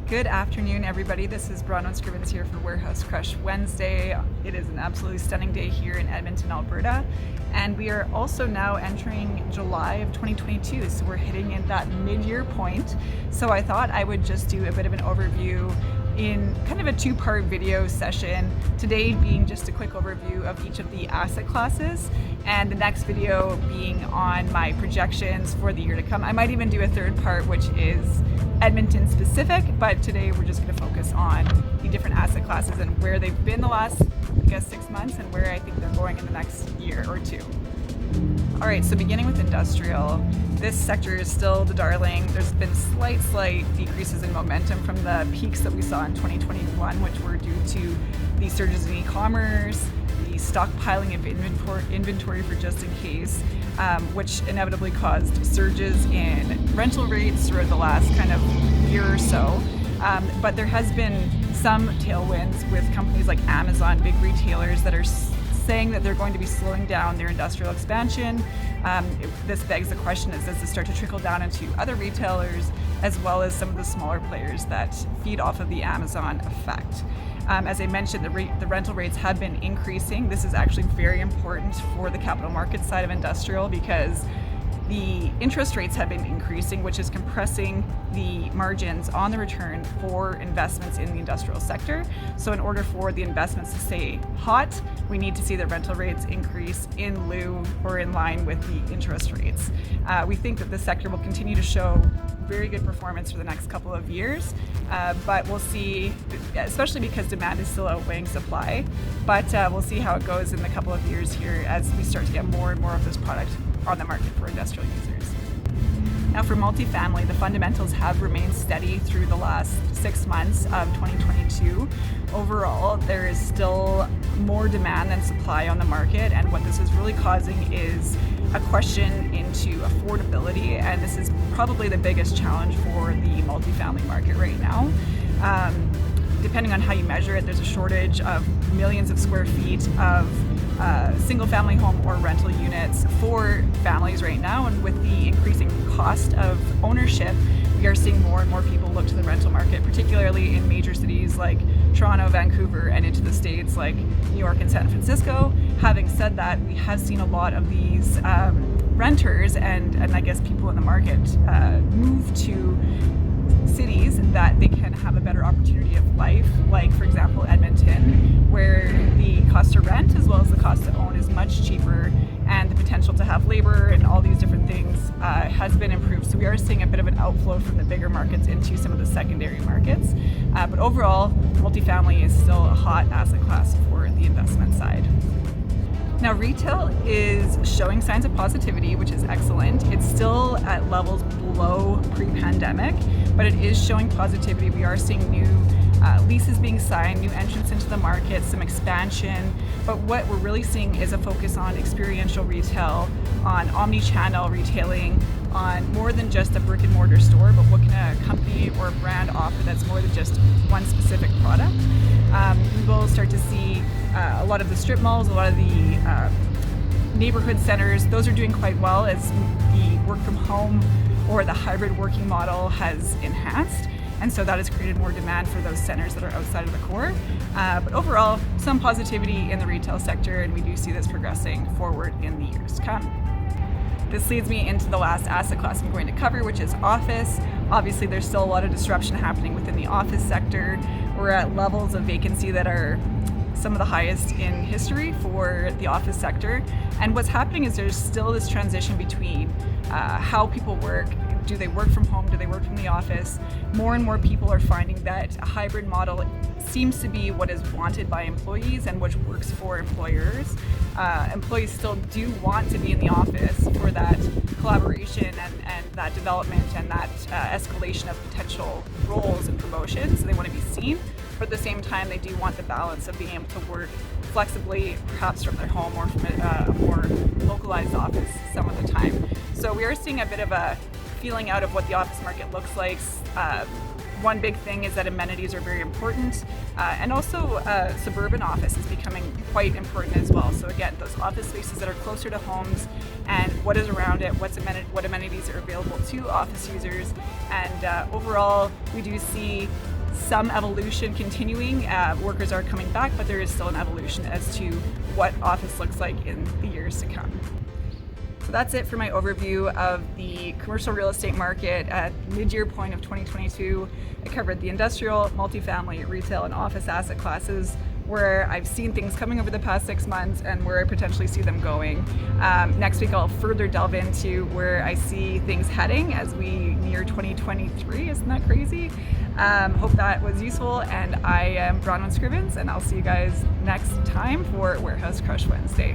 Good afternoon, everybody. This is Bronwyn Scrivens here for Warehouse Crush Wednesday. It is an absolutely stunning day here in Edmonton, Alberta. And we are also now entering July of 2022, so we're hitting in that mid-year point. So I thought I would just do a bit of an overview in kind of a two-part video session. Today being just a quick overview of each of the asset classes, and the next video being on my projections for the year to come. I might even do a third part, which is Edmonton specific, but today we're just going to focus on the different asset classes and where they've been the last, 6 months and where I think they're going in the next year or two. All right, so beginning with industrial, this sector is still the darling. There's been slight decreases in momentum from the peaks that we saw in 2021, which were due to the surges in e-commerce, the stockpiling of inventory for just in case, which inevitably caused surges in rental rates throughout the last kind of year or so. But there has been some tailwinds with companies like Amazon, big retailers that are saying that they're going to be slowing down their industrial expansion. This begs the question, does this start to trickle down into other retailers as well as some of the smaller players that feed off of the Amazon effect? As I mentioned, the rental rates have been increasing. This is actually very important for the capital market side of industrial because the interest rates have been increasing, which is compressing the margins on the return for investments in the industrial sector. So in order for the investments to stay hot, we need to see the rental rates increase in lieu or in line with the interest rates. We think that the sector will continue to show very good performance for the next couple of years, but we'll see, especially because demand is still outweighing supply, but we'll see how it goes in the couple of years here as we start to get more and more of this product on the market for industrial users. Now for multifamily, the fundamentals have remained steady through the last 6 months of 2022. Overall, there is still more demand than supply on the market, and what this is really causing is a question into affordability, and this is probably the biggest challenge for the multifamily market right now. Depending on how you measure it, there's a shortage of millions of square feet of single-family home or rental units for families right now, and with the increasing cost of ownership, we are seeing more and more people look to the rental market, particularly in major cities like Toronto, Vancouver, and into the States like New York and San Francisco. Having said that, we have seen a lot of these renters and I guess people in the market move to cities that they can have a better opportunity of life, like for example Edmonton, where the cost to rent as well as the cost to own is much cheaper, and the potential to have labor and all these different things has been improved. So we are seeing a bit of an outflow from the bigger markets into some of the secondary markets, but overall multifamily is still a hot asset class for the investment side. Now retail is showing signs of positivity, which is excellent. It's still at levels below pre-pandemic, but it is showing positivity. We are seeing new leases being signed, new entrants into the market, some expansion, but what we're really seeing is a focus on experiential retail, on omni-channel retailing, on more than just a brick and mortar store, but what can a company or a brand offer that's more than just one specific product. We will start to see a lot of the strip malls, a lot of the neighborhood centers, those are doing quite well as the work from home or the hybrid working model has enhanced. And so that has created more demand for those centers that are outside of the core. But overall, some positivity in the retail sector, and we do see this progressing forward in the years to come. This leads me into the last asset class I'm going to cover, which is office. Obviously, there's still a lot of disruption happening within the office sector. We're at levels of vacancy that are some of the highest in history for the office sector. And what's happening is there's still this transition between how people work. Do they work from home? Do they work from the office? More and more people are finding that a hybrid model seems to be what is wanted by employees and which works for employers. Employees still do want to be in the office for that collaboration and that development and that escalation of potential roles and promotions. They want to be seen, but at the same time they do want the balance of being able to work flexibly, perhaps from their home or from a more localized office some of the time. So we are seeing a bit of a feeling out of what the office market looks like. One big thing is that amenities are very important, and also suburban office is becoming quite important as well. So again, those office spaces that are closer to homes and what is around it, what amenities are available to office users, and overall we do see some evolution continuing. Workers are coming back, but there is still an evolution as to what office looks like in the years to come. So that's it for my overview of the commercial real estate market at mid-year point of 2022. I covered the industrial, multifamily, retail, and office asset classes, where I've seen things coming over the past 6 months and where I potentially see them going. Next week I'll further delve into where I see things heading as we near 2023. Isn't that crazy? Hope that was useful, and I am Bronwyn Scrivens, and I'll see you guys next time for Warehouse Crush Wednesday.